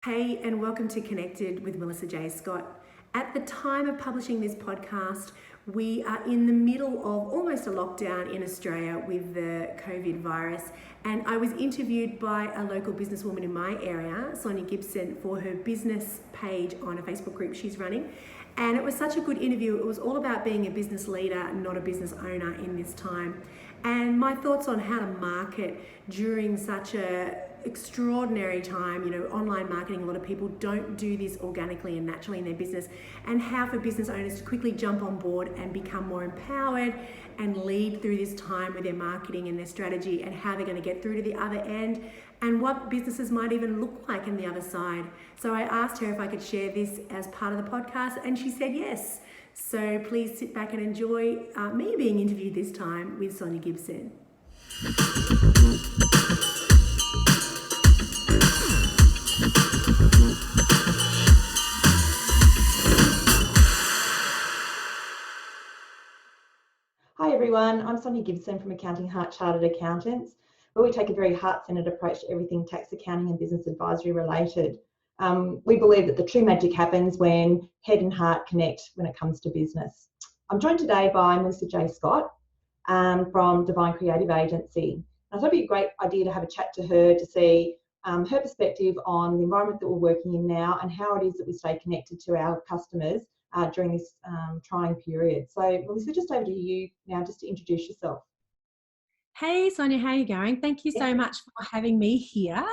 Hey, and welcome to Connected with Melissa J. Scott. At the time of publishing this podcast, we are in the middle of almost a lockdown in Australia with the COVID virus. And I was interviewed by a local businesswoman in my area, Sonia Gibson, for her business page on a Facebook group she's running. And it was such a good interview. It was all about being a business leader, not a business owner in this time. And my thoughts on how to market during such a extraordinary time. Online marketing, a lot of people don't do this organically and naturally in their business, and how for business owners to quickly jump on board and become more empowered and lead through this time with their marketing and their strategy, and how they're going to get through to the other end, and what businesses might even look like on the other side. So I asked her if I could share this as part of the podcast, and she said yes. So please sit back and enjoy me being interviewed this time with Sonia Gibson. Hi everyone, I'm Sonia Gibson from Accounting Heart Chartered Accountants, where we take a very heart-centered approach to everything tax, accounting and business advisory related. We believe that the true magic happens when head and heart connect when it comes to business. I'm joined today by Melissa J. Scott from Divine Creative Agency. I thought it'd be a great idea to have a chat to her to see her perspective on the environment that we're working in now and how it is that we stay connected to our customers during this trying period. So Melissa, just over to you now just to introduce yourself. Hey Sonia, how are you going? Thank you so much for having me here.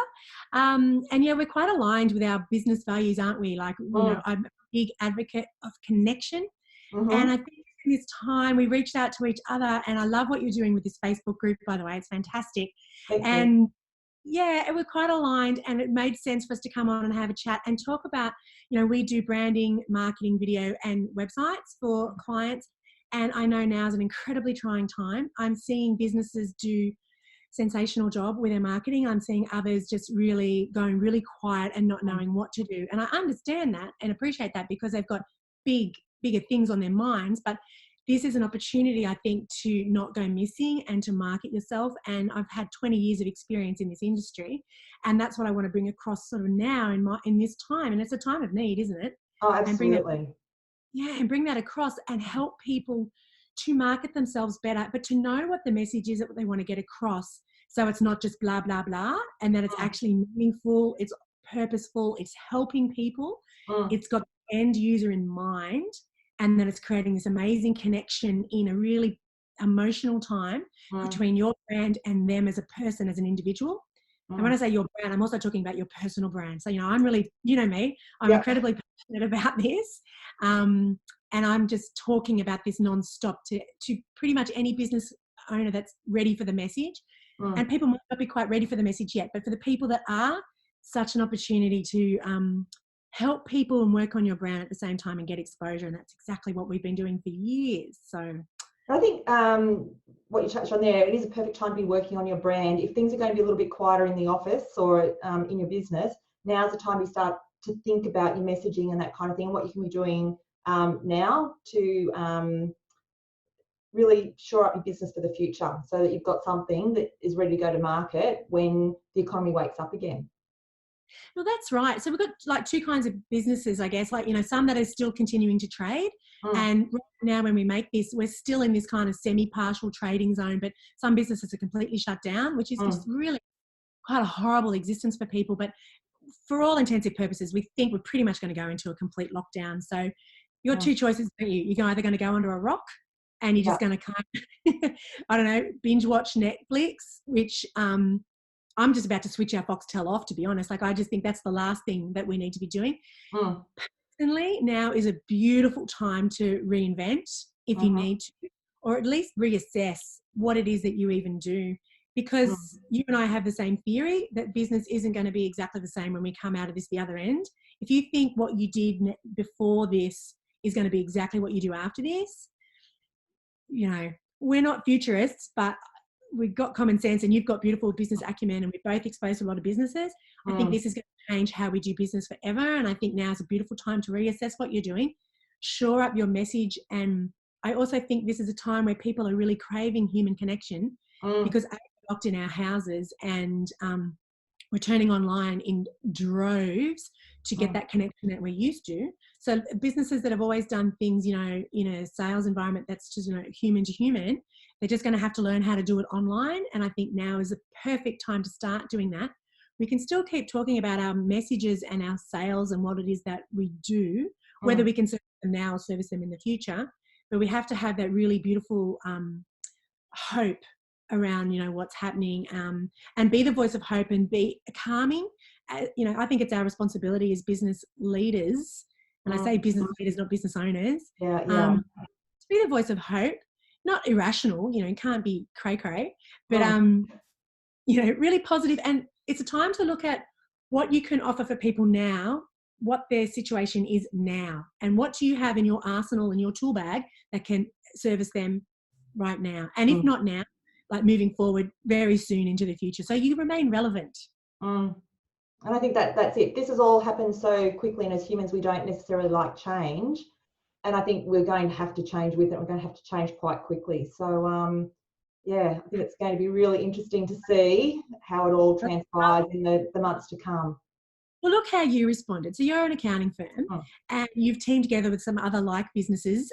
And yeah, we're quite aligned with our business values, aren't we? I'm a big advocate of connection. And I think in this time we reached out to each other, and I love what you're doing with this Facebook group, by the way. It's fantastic. And yeah, we're quite aligned, and it made sense for us to come on and have a chat and talk about, we do branding, marketing, video and websites for clients. And I know now is an incredibly trying time. I'm seeing businesses do sensational job with their marketing. I'm seeing others just really going really quiet and not knowing what to do. And I understand that and appreciate that, because they've got bigger things on their minds. But this is an opportunity, I think, to not go missing and to market yourself. And I've had 20 years of experience in this industry, and that's what I want to bring across sort of now in this time. And it's a time of need, isn't it? Oh, absolutely. And bring that across and help people to market themselves better, but to know what the message is that they want to get across. So it's not just blah, blah, blah, and that it's actually meaningful, it's purposeful, it's helping people, it's got the end user in mind, and that it's creating this amazing connection in a really emotional time between your brand and them as a person, as an individual. And when I say your brand, I'm also talking about your personal brand. So, I'm really, me, I'm incredibly passionate about this. And I'm just talking about this nonstop to pretty much any business owner that's ready for the message. And people might not be quite ready for the message yet, but for the people that are, such an opportunity to help people and work on your brand at the same time and get exposure. And that's exactly what we've been doing for years. So I think what you touched on there, it is a perfect time to be working on your brand. If things are going to be a little bit quieter in the office or in your business, now's the time to start to think about your messaging and that kind of thing, what you can be doing now to really shore up your business for the future, so that you've got something that is ready to go to market when the economy wakes up again. Well, that's right. So we've got like two kinds of businesses, I guess, some that are still continuing to trade. And right now when we make this, we're still in this kind of semi-partial trading zone, but some businesses are completely shut down, which is just really quite a horrible existence for people. But for all intensive purposes, we think we're pretty much going to go into a complete lockdown. So your two choices, don't you? You're either going to go under a rock and you're just going to kind of, I don't know, binge watch Netflix, which I'm just about to switch our Foxtel off, to be honest. I just think that's the last thing that we need to be doing. Personally, now is a beautiful time to reinvent if you need to, or at least reassess what it is that you even do. Because you and I have the same theory that business isn't going to be exactly the same when we come out of this the other end. If you think what you did before this is going to be exactly what you do after this, we're not futurists, but we've got common sense, and you've got beautiful business acumen, and we're both exposed to a lot of businesses. I think this is going to change how we do business forever. And I think now is a beautiful time to reassess what you're doing, shore up your message. And I also think this is a time where people are really craving human connection, because we're locked in our houses, and we're turning online in droves to get that connection that we're used to. So businesses that have always done things, you know, in a sales environment that's just, you know, human to human, they're just going to have to learn how to do it online. And I think now is a perfect time to start doing that. We can still keep talking about our messages and our sales and what it is that we do, whether we can service them now or service them in the future. But we have to have that really beautiful hope around, you know, what's happening, and be the voice of hope and be calming. You know, I think it's our responsibility as business leaders, and I say business leaders, not business owners, to be the voice of hope, not irrational, you know, can't be cray-cray, but, you know, really positive. And it's a time to look at what you can offer for people now, what their situation is now, and what do you have in your arsenal, in your tool bag that can service them right now. And if not now, like moving forward very soon into the future. So you remain relevant. And I think that's it. This has all happened so quickly, and as humans, we don't necessarily like change. And I think we're going to have to change with it. We're going to have to change quite quickly. So, yeah, I think it's going to be really interesting to see how it all transpires in the months to come. Well, look how you responded. So you're an accounting firm and you've teamed together with some other like businesses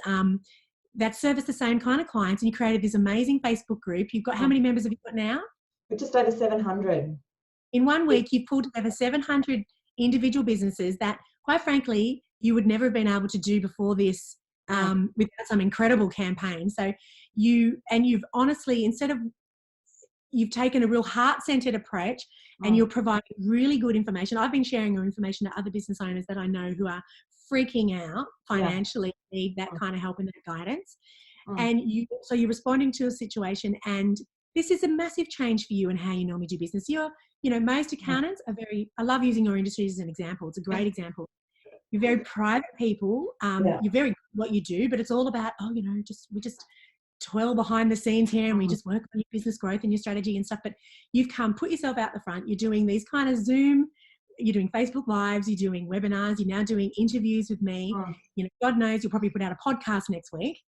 that service the same kind of clients, and you created this amazing Facebook group. You've got, how many members have you got now? We're just over 700. In 1 week, you've pulled together 700 individual businesses that, quite frankly, you would never have been able to do before this without some incredible campaign. So you've honestly, you've taken a real heart-centered approach, and you're providing really good information. I've been sharing your information to other business owners that I know who are freaking out financially, need that kind of help and that guidance. And so you're responding to a situation, and this is a massive change for you and how you normally do business. You know, most accountants are I love using your industry as an example. It's a great example. You're very private people. You're very good at what you do, but it's all about, we just toil behind the scenes here, and we just work on your business growth and your strategy and stuff. But you've put yourself out the front. You're doing these kind of Zoom, you're doing Facebook Lives, you're doing webinars, you're now doing interviews with me. You know, God knows you'll probably put out a podcast next week.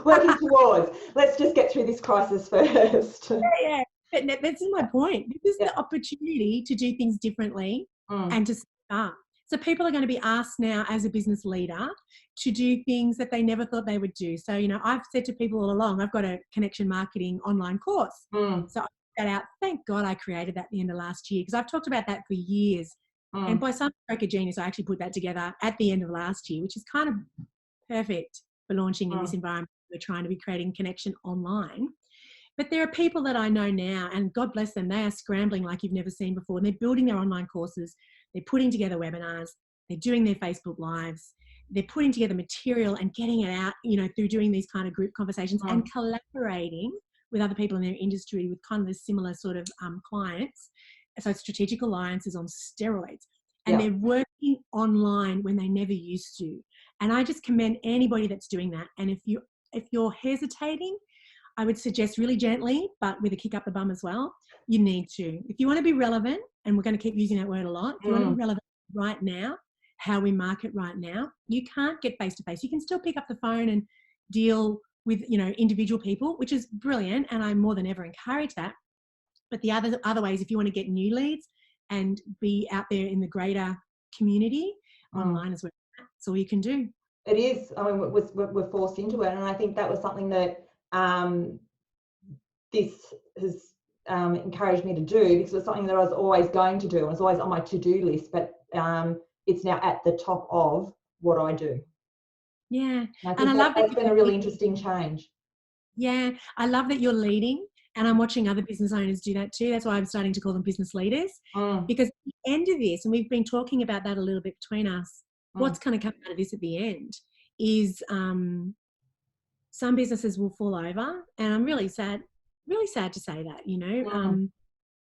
Working towards. Let's just get through this crisis first. Yeah. But this is my point. This is the opportunity to do things differently and to start. So people are going to be asked now as a business leader to do things that they never thought they would do. So, you know, I've said to people all along, I've got a connection marketing online course. So I put that out. Thank God I created that at the end of last year, because I've talked about that for years. And by some stroke of genius, I actually put that together at the end of last year, which is kind of perfect for launching in this environment. We're trying to be creating connection online. But there are people that I know now, and God bless them, they are scrambling like you've never seen before. And they're building their online courses. They're putting together webinars. They're doing their Facebook Lives. They're putting together material and getting it out, you know, through doing these kind of group conversations and collaborating with other people in their industry with kind of a similar sort of clients. So strategic alliances on steroids. And they're working online when they never used to. And I just commend anybody that's doing that. And if you're hesitating, I would suggest really gently, but with a kick up the bum as well, you need to. If you want to be relevant, and we're going to keep using that word a lot, if you want to be relevant right now, how we market right now, you can't get face-to-face. You can still pick up the phone and deal with, you know, individual people, which is brilliant, and I more than ever encourage that. But the other ways, if you want to get new leads and be out there in the greater community, online as well, that's all you can do. It is. I mean, we're forced into it, and I think that was something that this has encouraged me to do, because it was something that I was always going to do. It was always on my to-do list, but it's now at the top of what I do. Yeah, and I love that's been a really interesting change. Yeah, I love that you're leading, and I'm watching other business owners do that too. That's why I'm starting to call them business leaders, because at the end of this, and we've been talking about that a little bit between us, what's going to come out of this at the end is some businesses will fall over, and I'm really sad to say that, you know,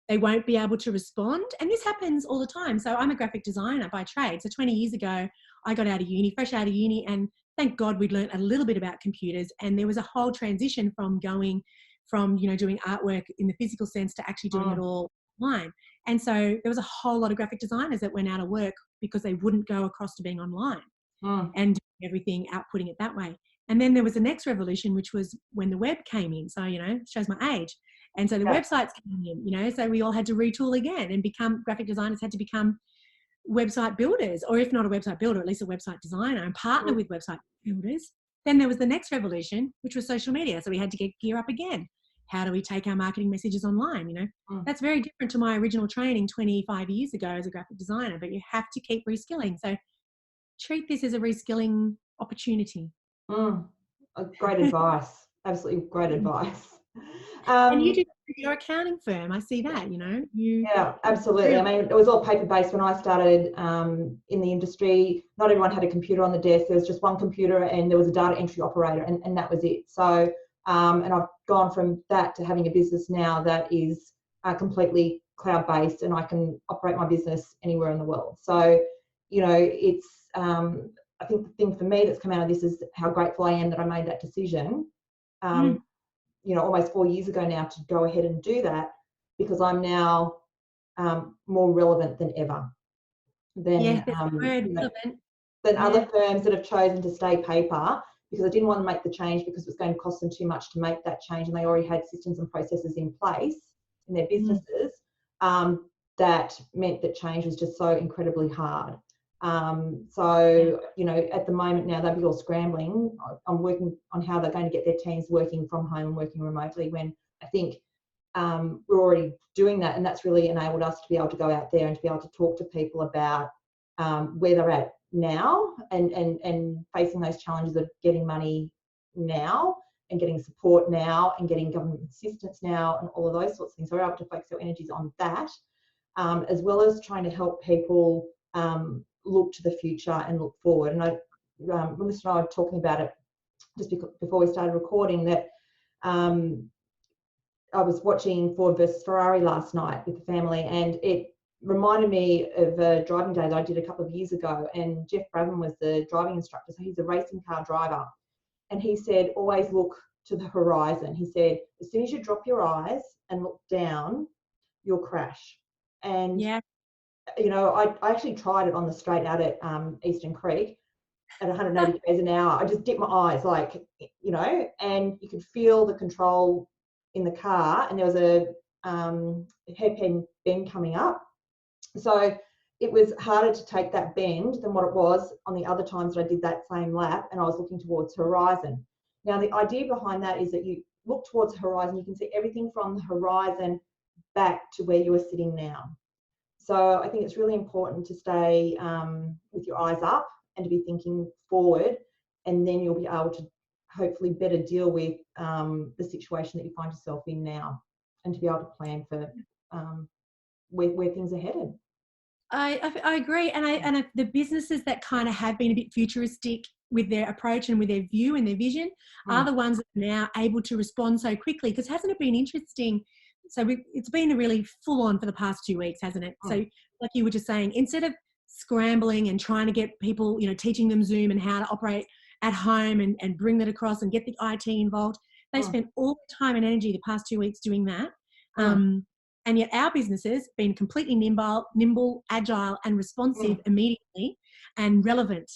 they won't be able to respond. And this happens all the time. So I'm a graphic designer by trade. So 20 years ago, I got fresh out of uni, and thank God we'd learned a little bit about computers. And there was a whole transition from going from, you know, doing artwork in the physical sense to actually doing it all online. And so there was a whole lot of graphic designers that went out of work because they wouldn't go across to being online and doing everything, outputting it that way. And then there was the next revolution, which was when the web came in. So, you know, it shows my age. And so the Yeah. websites came in, you know, so we all had to retool again and become, graphic designers had to become website builders, or if not a website builder, at least a website designer, and partner with website builders. Then there was the next revolution, which was social media. So we had to gear up again. How do we take our marketing messages online? You know, that's very different to my original training 25 years ago as a graphic designer, but you have to keep reskilling. So treat this as a reskilling opportunity. Great advice. Absolutely great advice. And you do your accounting firm. I see that, you know. Yeah, absolutely. I mean, it was all paper-based when I started in the industry. Not everyone had a computer on the desk. There was just one computer and there was a data entry operator, and that was it. So, and I've gone from that to having a business now that is completely cloud-based, and I can operate my business anywhere in the world. So, you know, it's, I think the thing for me that's come out of this is how grateful I am that I made that decision, you know, almost 4 years ago now, to go ahead and do that, because I'm now more relevant than ever than, yes, that's the word, you know, relevant. than other firms that have chosen to stay paper, because I didn't want to make the change because it was going to cost them too much to make that change, and they already had systems and processes in place in their businesses. That meant that change was just so incredibly hard. So, you know, at the moment now they'll be all scrambling. I'm working on how they're going to get their teams working from home and working remotely, when I think we're already doing that, and that's really enabled us to be able to go out there and to be able to talk to people about where they're at now, and facing those challenges of getting money now, and getting support now, and getting government assistance now, and all of those sorts of things. So we're able to focus our energies on that, as well as trying to help people look to the future and look forward. And Melissa and I were talking about it just before we started recording, that I was watching Ford versus Ferrari last night with the family, and it reminded me of a driving day that I did a couple of years ago. And Jeff Bravin was the driving instructor, so he's a racing car driver. And he said, always look to the horizon. He said, as soon as you drop your eyes and look down, you'll crash. And, you know, I actually tried it on the straight out at Eastern Creek at 180 k's an hour. I just dipped my eyes, like, you know, and you could feel the control in the car, and there was a hairpin bend coming up. So it was harder to take that bend than what it was on the other times that I did that same lap, and I was looking towards the horizon. Now, the idea behind that is that you look towards the horizon, you can see everything from the horizon back to where you are sitting now. So I think it's really important to stay with your eyes up and to be thinking forward, and then you'll be able to hopefully better deal with the situation that you find yourself in now, and to be able to plan for where things are headed. I agree, and the businesses that kind of have been a bit futuristic with their approach and with their view and their vision are the ones that are now able to respond so quickly. Because hasn't it been interesting? So it's been really full on for the past 2 weeks, hasn't it? So like you were just saying, instead of scrambling and trying to get people, you know, teaching them Zoom and how to operate at home and bring that across and get the IT involved, they spent all the time and energy the past 2 weeks doing that. And yet our businesses been completely nimble, agile, and responsive immediately, and relevant.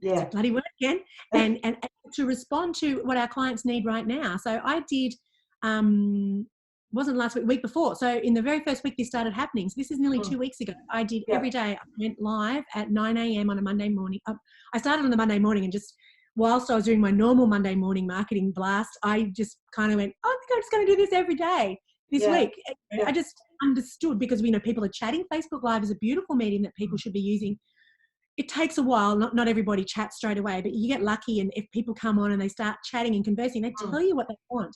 That's a bloody word again. And to respond to what our clients need right now. So I did, wasn't last week before. So in the very first week this started happening, so this is nearly 2 weeks ago, I did every day. I went live at 9 a.m. on a Monday morning. I started on the Monday morning, and just whilst I was doing my normal Monday morning marketing blast, I just kind of went, I think I'm just going to do this every day this week. I just understood, because we know people are chatting. Facebook Live is a beautiful medium that people should be using. It takes a while. Not everybody chats straight away, but you get lucky, and if people come on and they start chatting and conversing, they tell you what they want.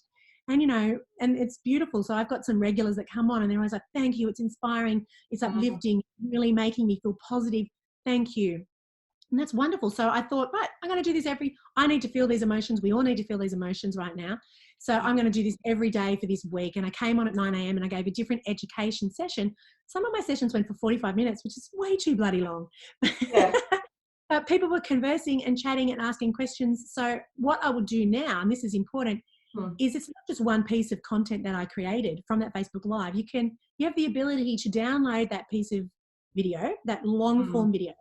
And, you know, and it's beautiful. So I've got some regulars that come on and they're always like, thank you, it's inspiring, it's uplifting, really making me feel positive. Thank you. And that's wonderful. So I thought, right, I'm going to do this I need to feel these emotions. We all need to feel these emotions right now. So I'm going to do this every day for this week. And I came on at 9 a.m. and I gave a different education session. Some of my sessions went for 45 minutes, which is way too bloody long. But people were conversing and chatting and asking questions. So what I will do now, and this is important, is it's not just one piece of content that I created from that Facebook Live. You have the ability to download that piece of video, that long form video.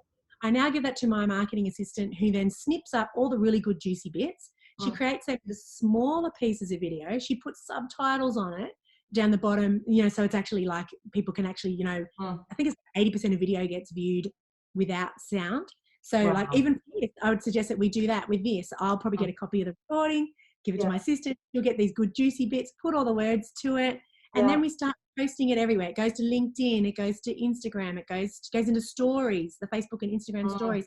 I now give that to my marketing assistant, who then snips up all the really good juicy bits. She creates them as smaller pieces of video. She puts subtitles on it. down the bottom, you know, so it's actually like people can actually, you know, I think it's 80% of video gets viewed without sound. So Wow. like even this, I would suggest that we do that with this. I'll probably get a copy of the recording, give it to my sister. You'll get these good juicy bits, put all the words to it. And then we start posting it everywhere. It goes to LinkedIn, it goes to Instagram, it goes into stories, the Facebook and Instagram stories.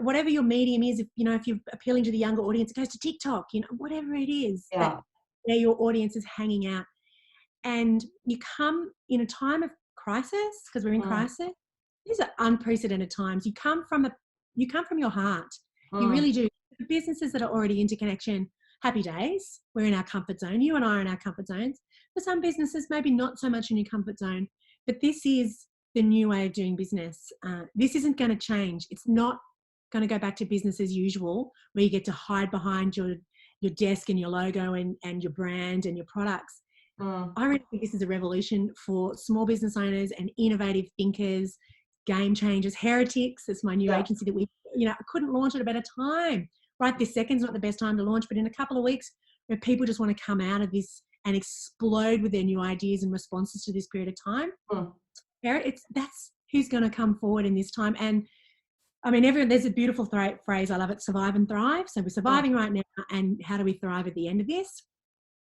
Whatever your medium is, if you know, if you're appealing to the younger audience, it goes to TikTok, you know, whatever it is that where your audience is hanging out. And you come in a time of crisis, because we're in crisis. These are unprecedented times. You come from your heart. You really do. The businesses that are already into connection, happy days. We're in our comfort zone. You and I are in our comfort zones. For some businesses, maybe not so much in your comfort zone, but this is the new way of doing business. This isn't going to change. It's not going to go back to business as usual, where you get to hide behind your desk and your logo and your brand and your products. I really think this is a revolution for small business owners and innovative thinkers, game changers, heretics. It's my new agency that we, you know, I couldn't launch at a better time. Right this second's not the best time to launch, but in a couple of weeks where people just want to come out of this and explode with their new ideas and responses to this period of time. That's who's going to come forward in this time. And I mean, there's a beautiful phrase, I love it, survive and thrive. So we're surviving right now, and how do we thrive at the end of this?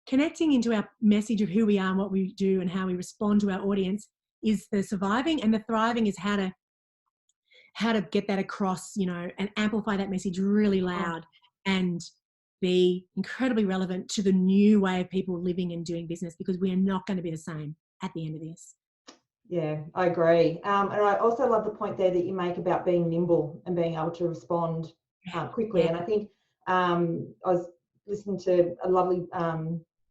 Connecting into our message of who we are and what we do and how we respond to our audience is the surviving, and the thriving is how to get that across, you know, and amplify that message really loud and be incredibly relevant to the new way of people living and doing business, because we are not going to be the same at the end of this. Yeah, I agree. And I also love the point there that you make about being nimble and being able to respond quickly. And I think I was listening to a lovely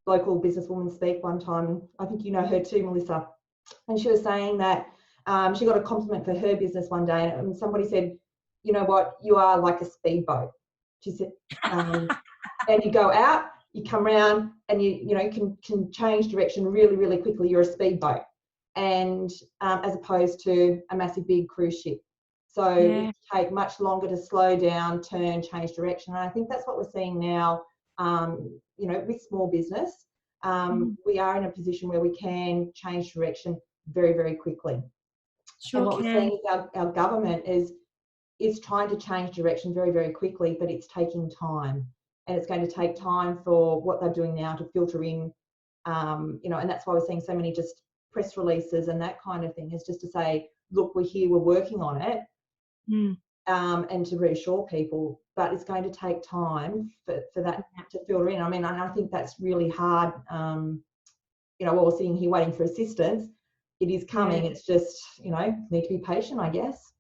local businesswoman speak one time. I think you know her too, Melissa. And she was saying that she got a compliment for her business one day, and somebody said, "You know what? You are like a speedboat." She said, and you go out, you come around, and you know can change direction really, really quickly. You're a speedboat, and as opposed to a massive big cruise ship. So it take much longer to slow down, turn, change direction. And I think that's what we're seeing now. You know, with small business, we are in a position where we can change direction very, very quickly. And what we're seeing is our government is trying to change direction very, very quickly, but it's taking time. And it's going to take time for what they're doing now to filter in, you know, and that's why we're seeing so many just press releases and that kind of thing, is just to say, look, we're here, we're working on it, and to reassure people, but it's going to take time for that to filter in. I mean, I think that's really hard. You know, while we're sitting here waiting for assistance, it is coming. It's just, you know, need to be patient, I guess.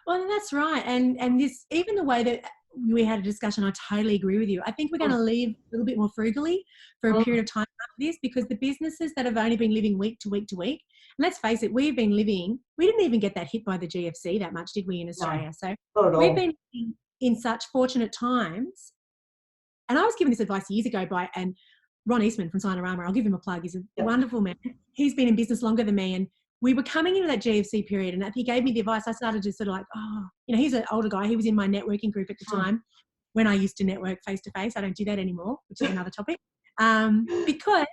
Well, that's right. And this, even the way that we had a discussion, I totally agree with you. I think we're going to live a little bit more frugally for a period of time after this, because the businesses that have only been living week to week to week, and let's face it, we didn't even get that hit by the GFC that much, did we, in Australia? No, so we've been in such fortunate times. And I was given this advice years ago by Ron Eastman from Sinorama. I'll give him a plug. He's a wonderful man. He's been in business longer than me, and we were coming into that GFC period, and he gave me the advice. I started to sort of like, you know, he's an older guy. He was in my networking group at the time when I used to network face-to-face. I don't do that anymore, which is another topic, because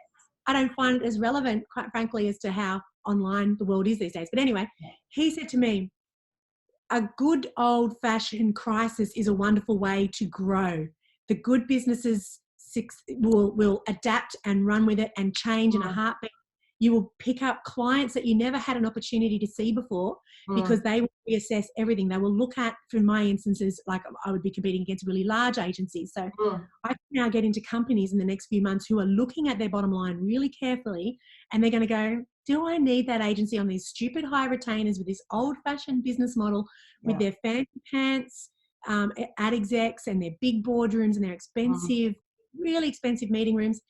I don't find it as relevant, quite frankly, as to how online the world is these days. But anyway, he said to me, a good old-fashioned crisis is a wonderful way to grow. The good businesses will adapt and run with it and change in a heartbeat. You will pick up clients that you never had an opportunity to see before, because they will reassess everything. They will look at, for my instances, like I would be competing against really large agencies. So I can now get into companies in the next few months who are looking at their bottom line really carefully, and they're going to go, do I need that agency on these stupid high retainers with this old-fashioned business model with their fancy pants ad execs and their big boardrooms and their expensive, really expensive meeting rooms,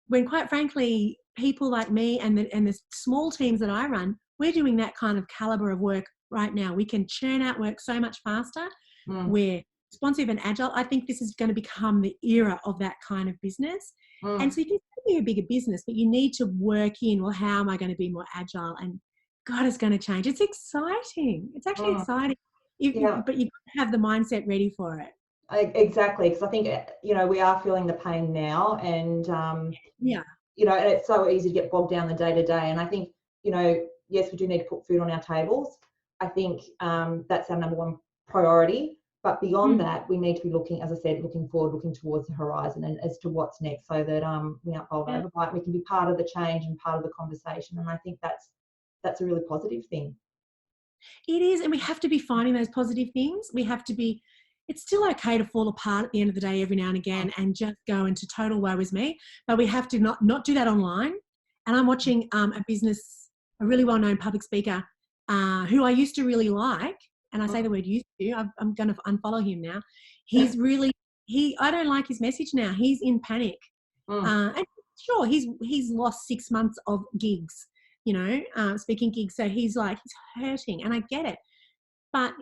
when quite frankly, people like me and the small teams that I run, we're doing that kind of caliber of work right now. We can churn out work so much faster. We're responsive and agile. I think this is going to become the era of that kind of business. And so you can be a bigger business, but you need to work in, well, how am I going to be more agile? And God, it's going to change. It's exciting. It's actually exciting. But you've got to have the mindset ready for it. Exactly, because I think, you know, we are feeling the pain now, and you know, and it's so easy to get bogged down the day to day. And I think, you know, yes, we do need to put food on our tables. I think that's our number one priority. But beyond that, we need to be looking, as I said, looking forward, looking towards the horizon and as to what's next, so that we aren't bowled over by it. We can be part of the change and part of the conversation. And I think that's a really positive thing. It is, and we have to be finding those positive things. We have to be, it's still okay to fall apart at the end of the day every now and again and just go into total woe is me, but we have to not do that online. And I'm watching a really well-known public speaker who I used to really like, and I say the word used to, I'm going to unfollow him now. He's really, I don't like his message now. He's in panic. And sure, he's lost 6 months of gigs, you know, speaking gigs. So he's hurting, and I get it. But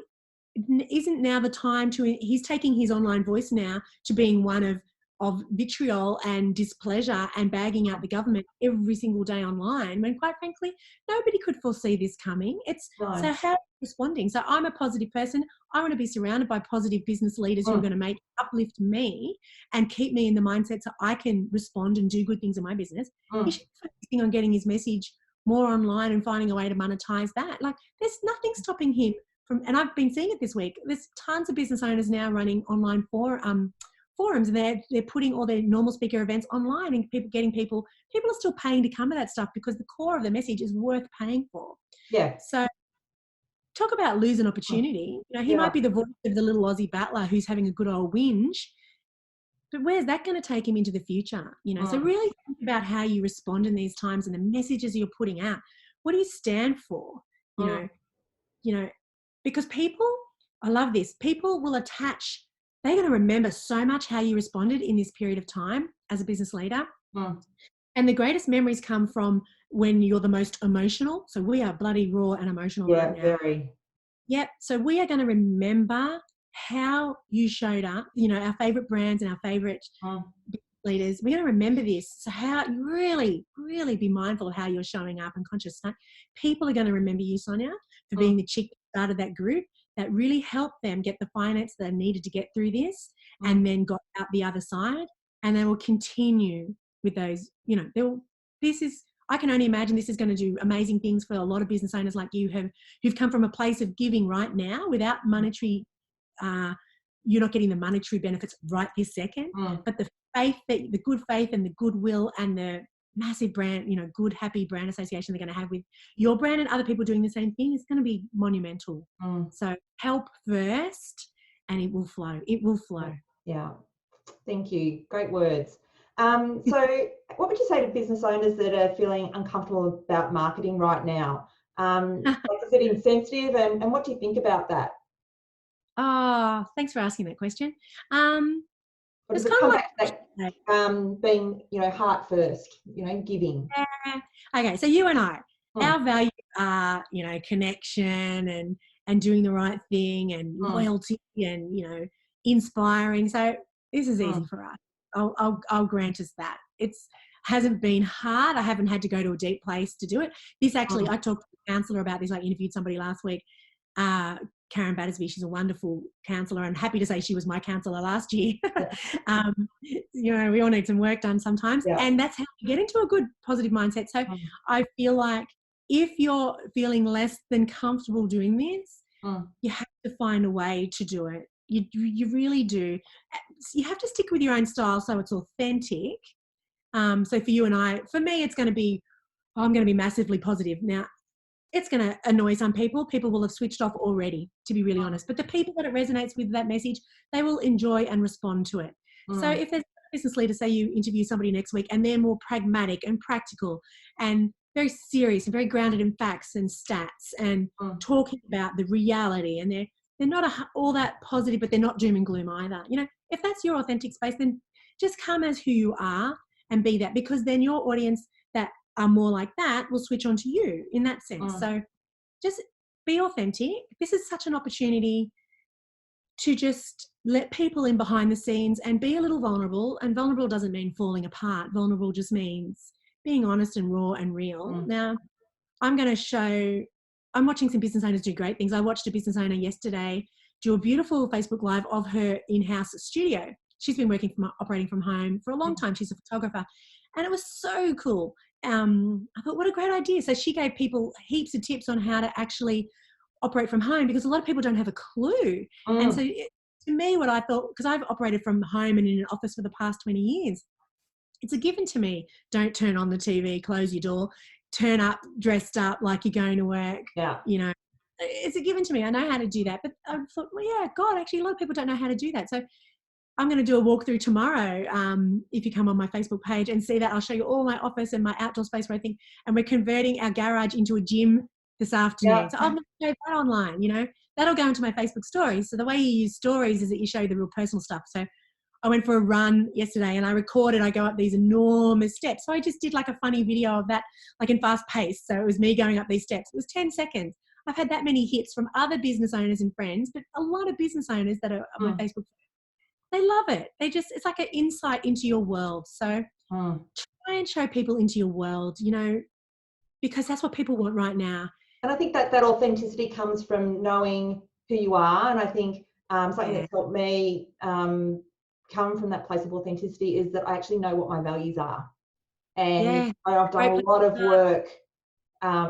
isn't now the time he's taking his online voice now to being one of vitriol and displeasure and bagging out the government every single day online, when quite frankly, nobody could foresee this coming. So how are you responding? So I'm a positive person. I want to be surrounded by positive business leaders who are going to uplift me and keep me in the mindset so I can respond and do good things in my business. He should be focusing on getting his message more online and finding a way to monetize that. There's nothing stopping him from, and I've been seeing it this week, there's tons of business owners now running online forums, and they're putting all their normal speaker events online, and people are still paying to come to that stuff because the core of the message is worth paying for. Yeah. So talk about lose an opportunity. You know, he might be the voice of the little Aussie battler who's having a good old whinge, but where's that going to take him into the future? You know, so really think about how you respond in these times and the messages you're putting out. What do you stand for? You know, because people, I love this, people will attach, they're going to remember so much how you responded in this period of time as a business leader. And the greatest memories come from when you're the most emotional. So we are bloody raw and emotional right now. Very. Yep. So we are going to remember how you showed up, you know, our favorite brands and our favorite leaders. We're going to remember this. So how you really, really be mindful of how you're showing up and conscious. People are going to remember you, Sonia, for being the chick that started that group that really helped them get the finance they needed to get through this and then got out the other side. And they will continue with those, you know, I can only imagine this is going to do amazing things for a lot of business owners like you who've come from a place of giving right now without monetary, you're not getting the monetary benefits right this second, but the good faith and the goodwill and the massive brand, you know, good, happy brand association they're going to have with your brand and other people doing the same thing is going to be monumental. So help first and it will flow. It will flow. Yeah. Thank you. Great words. So what would you say to business owners that are feeling uncomfortable about marketing right now? Is it insensitive, and what do you think about that? Oh, thanks for asking that question. It's kind of like being, you know, heart first, you know, giving. Okay, so you and I, our values are, you know, connection and doing the right thing and loyalty and, you know, inspiring. So this is easy for us. I'll grant us that. Hasn't been hard. I haven't had to go to a deep place to do it. This actually, I talked to a counsellor about this. I interviewed somebody last week, Karen Battersby. She's a wonderful counsellor, and happy to say she was my counsellor last year. You know, we all need some work done sometimes, and that's how you get into a good positive mindset. So I feel like if you're feeling less than comfortable doing this, you have to find a way to do it. You really do. You have to stick with your own style so it's authentic. So for you and I, for me, it's going to be, I'm going to be massively positive. Now, it's going to annoy some people. People will have switched off already, to be really honest. But the people that it resonates with that message, they will enjoy and respond to it. So if there's a business leader, say you interview somebody next week and they're more pragmatic and practical and very serious and very grounded in facts and stats and talking about the reality, and they're not all that positive, but they're not doom and gloom either. You know, if that's your authentic space, then just come as who you are and be that, because then your audience that are more like that will switch on to you in that sense. So just be authentic. This is such an opportunity to just let people in behind the scenes and be a little vulnerable. And vulnerable doesn't mean falling apart. Vulnerable just means being honest and raw and real. Now, I'm watching some business owners do great things. I watched a business owner yesterday do a beautiful Facebook Live of her in-house studio. She's been operating from home for a long time. She's a photographer. And it was so cool. I thought, what a great idea. So she gave people heaps of tips on how to actually operate from home, because a lot of people don't have a clue. And so to me, what I thought, because I've operated from home and in an office for the past 20 years, it's a given to me. Don't turn on the TV, close your door, turn up dressed up like you're going to work. Yeah. You know, it's a given to me. I know how to do that. But I thought, well, yeah, God, actually a lot of people don't know how to do that. So I'm going to do a walkthrough tomorrow. If you come on my Facebook page and see that, I'll show you all my office and my outdoor space where I think, and we're converting our garage into a gym this afternoon. Yeah. So I'll show that online, you know, that'll go into my Facebook stories. So the way you use stories is that you show the real personal stuff. So I went for a run yesterday and I recorded, I go up these enormous steps. So I just did like a funny video of that, like in fast pace. So it was me going up these steps. It was 10 seconds. I've had that many hits from other business owners and friends, but a lot of business owners that are on my Facebook, they love it. It's like an insight into your world. So try and show people into your world, you know, because that's what people want right now. And I think that authenticity comes from knowing who you are. And I think something that's helped me come from that place of authenticity is that I actually know what my values are. And I've done a lot of work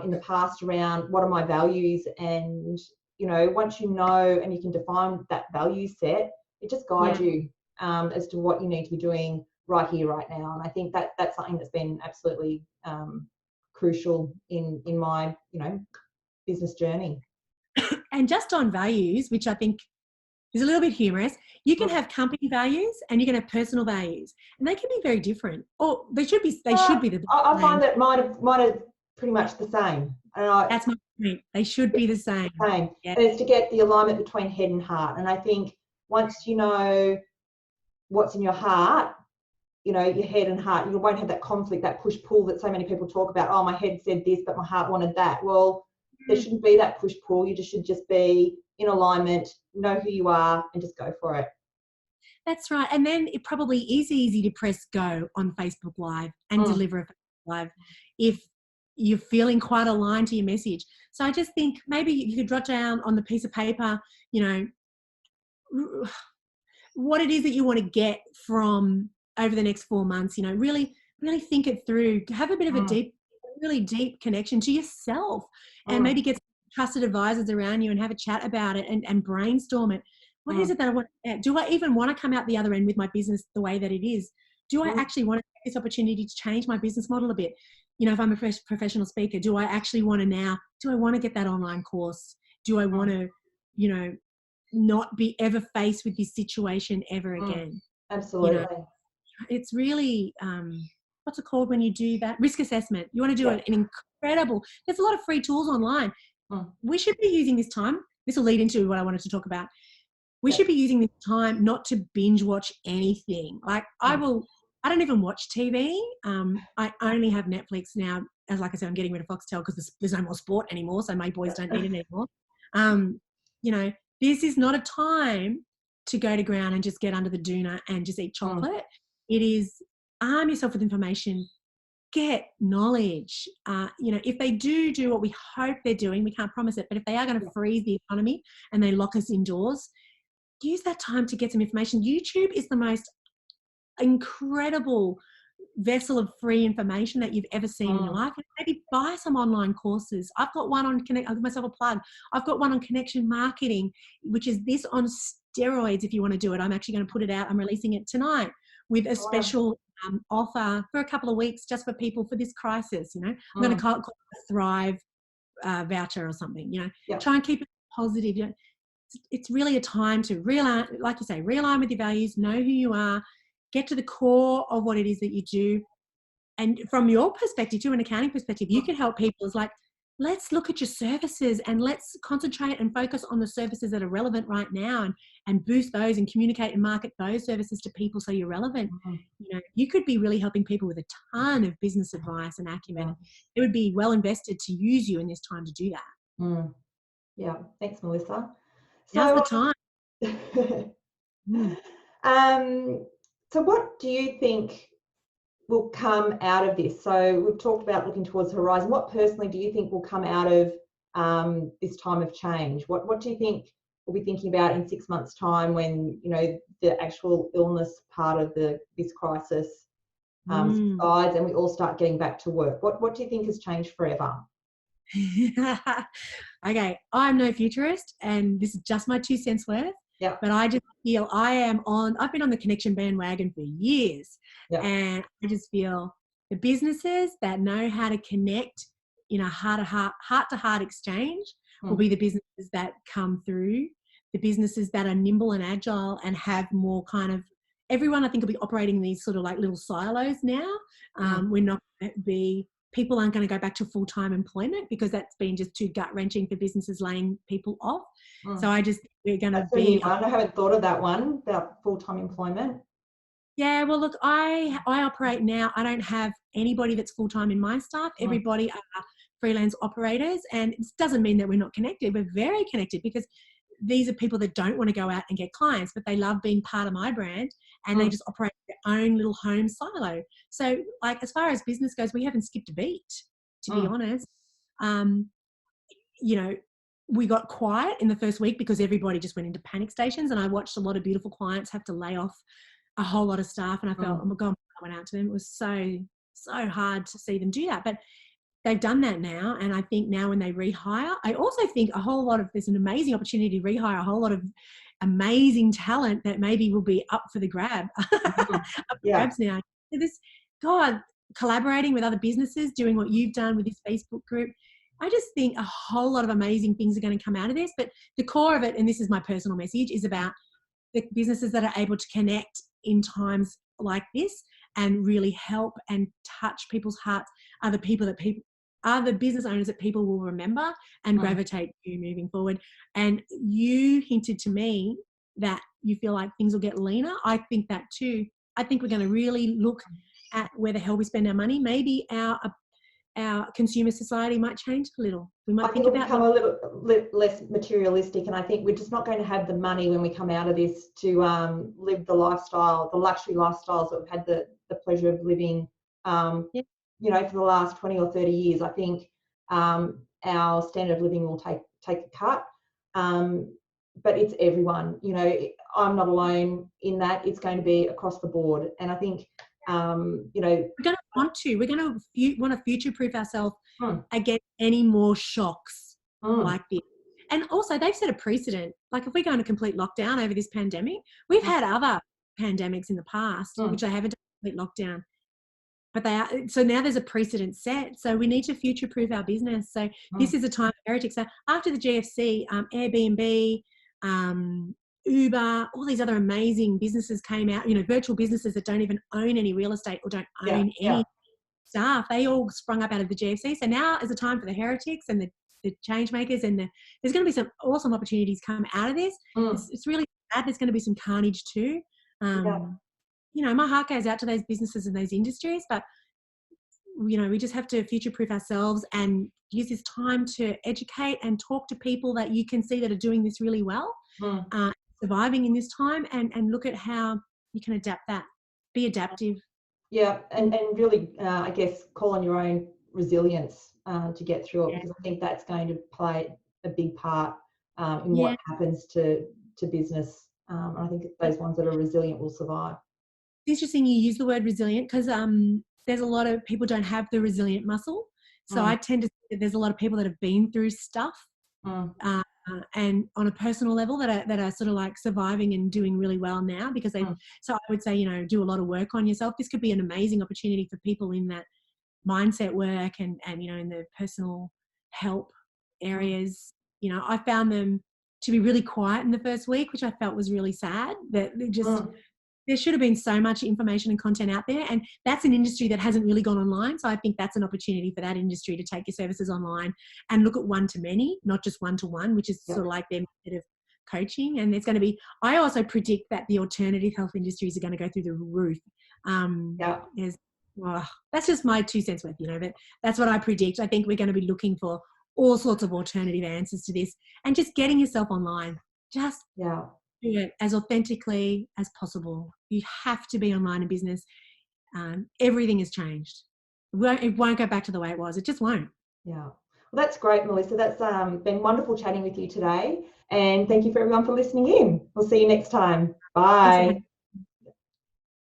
in the past around what are my values. And, you know, once you know and you can define that value set, it just guides you as to what you need to be doing right here, right now. And I think that's something that's been absolutely crucial in my, you know, business journey. And just on values, which I think is a little bit humorous, you can have company values and you can have personal values, and they can be very different. Or they should be the I find that mine are pretty much the same. That's my point. They should be the same. Yeah. And it's to get the alignment between head and heart. And I think once you know what's in your heart, you know, your head and heart, you won't have that conflict, that push-pull that so many people talk about. Oh, my head said this, but my heart wanted that. Well, there shouldn't be that push-pull. You should just be in alignment, know who you are, and just go for it. That's right. And then it probably is easy to press go on Facebook Live and deliver a Facebook Live if you're feeling quite aligned to your message. So I just think maybe you could jot down on the piece of paper, you know, what it is that you want to get from over the next 4 months. You know, really think it through. Have a bit of a really deep connection to yourself, and maybe get some trusted advisors around you and have a chat about it and brainstorm it. What is it that I want? Do I even want to come out the other end with my business the way that it is? Do I actually want to take this opportunity to change my business model a bit? You know, if I'm a professional speaker, do I actually want to get that online course? Do I want to, you know, not be ever faced with this situation ever again? Absolutely. You know, it's really, what's it called when you do that? Risk assessment. You want to do an incredible, there's a lot of free tools online. We should be using this time. This will lead into what I wanted to talk about. We should be using this time not to binge watch anything. Like I don't even watch TV. I only have Netflix now. As like I said, I'm getting rid of Foxtel because there's no more sport anymore. So my boys don't need it anymore. You know, this is not a time to go to ground and just get under the doona and just eat chocolate. It is arm yourself with information, get knowledge. You know, if they do what we hope they're doing, we can't promise it, but if they are going to freeze the economy and they lock us indoors, use that time to get some information. YouTube is the most incredible vessel of free information that you've ever seen in your life. And maybe buy some online courses. I've got one on I'll give myself a plug. I've got one on connection marketing, which is this on steroids. If you want to do it, I'm actually going to put it out. I'm releasing it tonight with a special offer for a couple of weeks just for people for this crisis. You know, I'm going to call it a Thrive voucher or something. You know, try and keep it positive. You know, it's really a time to realign, like you say, realign with your values, know who you are, get to the core of what it is that you do. And from your perspective, to an accounting perspective, you can help people. It's like, let's look at your services and let's concentrate and focus on the services that are relevant right now and boost those and communicate and market those services to people so you're relevant. You know, you could be really helping people with a ton of business advice and acumen. It would be well invested to use you in this time to do that. Yeah, thanks, Melissa. Now's the time. So what do you think will come out of this? So we've talked about looking towards the horizon. What personally do you think will come out of this time of change? What do you think we'll be thinking about in 6 months' time when, you know, the actual illness part of this crisis subsides and we all start getting back to work? What do you think has changed forever? Okay, I'm no futurist, and this is just my 2 cents worth. Yeah. But I just feel I've been on the connection bandwagon for years. Yeah. And I just feel the businesses that know how to connect in a heart-to-heart exchange will be the businesses that come through. The businesses that are nimble and agile and have more kind of, everyone I think will be operating in these sort of like little silos now. We're not going to be, people aren't going to go back to full-time employment because that's been just too gut-wrenching for businesses laying people off. So I just, we're going to be... I haven't thought of that one, about full-time employment. Yeah, well, look, I operate now. I don't have anybody that's full-time in my staff. Everybody are freelance operators, and it doesn't mean that we're not connected. We're very connected because these are people that don't want to go out and get clients, but they love being part of my brand, and they just operate their own little home silo. So, like, as far as business goes, we haven't skipped a beat, to be honest. You know, we got quiet in the first week because everybody just went into panic stations, and I watched a lot of beautiful clients have to lay off a whole lot of staff, and I felt, oh my God, I went out to them. It was so hard to see them do that. But they've done that now, and I think now when they rehire, I also think there's an amazing opportunity to rehire a whole lot of amazing talent that maybe will be up for the grab. Grabs now. So collaborating with other businesses, doing what you've done with this Facebook group, I just think a whole lot of amazing things are going to come out of this. But the core of it, and this is my personal message, is about the businesses that are able to connect in times like this and really help and touch people's hearts are the business owners that people will remember and gravitate to moving forward. And you hinted to me that you feel like things will get leaner. I think that too. I think we're going to really look at where the hell we spend our money. Maybe our consumer society might change a little. We might think about become a little less materialistic, and I think we're just not going to have the money when we come out of this to live the lifestyle, the luxury lifestyles that we've had the pleasure of living, you know, for the last 20 or 30 years. I think our standard of living will take a cut, but it's everyone. You know, I'm not alone in that. It's going to be across the board, and I think you know, we're going to want to future-proof ourselves against any more shocks like this. And also, they've set a precedent. Like, if we go into complete lockdown over this pandemic, we've had other pandemics in the past, which they haven't done complete lockdown. But they are, so now there's a precedent set. So we need to future-proof our business. So this is a time of heritage. So after the GFC, Airbnb, Uber, all these other amazing businesses came out, you know, virtual businesses that don't even own any real estate or don't own any staff. They all sprung up out of the GFC. So now is the time for the heretics and the change makers, and there's going to be some awesome opportunities come out of this. It's really sad. There's going to be some carnage too. You know, my heart goes out to those businesses and those industries, but you know, we just have to future-proof ourselves and use this time to educate and talk to people that you can see that are doing this really well, surviving in this time, and look at how you can adapt that. Be adaptive. Yeah, and really, I guess, call on your own resilience to get through it, because I think that's going to play a big part in what happens to business. I think those ones that are resilient will survive. It's interesting you use the word resilient, because there's a lot of people don't have the resilient muscle. So I tend to think that there's a lot of people that have been through stuff and on a personal level that are sort of like surviving and doing really well now because they, so I would say, you know, do a lot of work on yourself. This could be an amazing opportunity for people in that mindset work and you know, in the personal help areas. You know, I found them to be really quiet in the first week, which I felt was really sad, that they just, there should have been so much information and content out there, and that's an industry that hasn't really gone online. So I think that's an opportunity for that industry to take your services online and look at one-to-many, not just one-to-one, which is sort of like their method of coaching. And there's going to be, I also predict that the alternative health industries are going to go through the roof. That's just my 2 cents worth, you know, but that's what I predict. I think we're going to be looking for all sorts of alternative answers to this, and just getting yourself online. Just do it as authentically as possible. You have to be online in business. Everything has changed. It won't go back to the way it was. It just won't. Yeah. Well, that's great, Melissa. That's been wonderful chatting with you today. And thank you for everyone for listening in. We'll see you next time. Bye.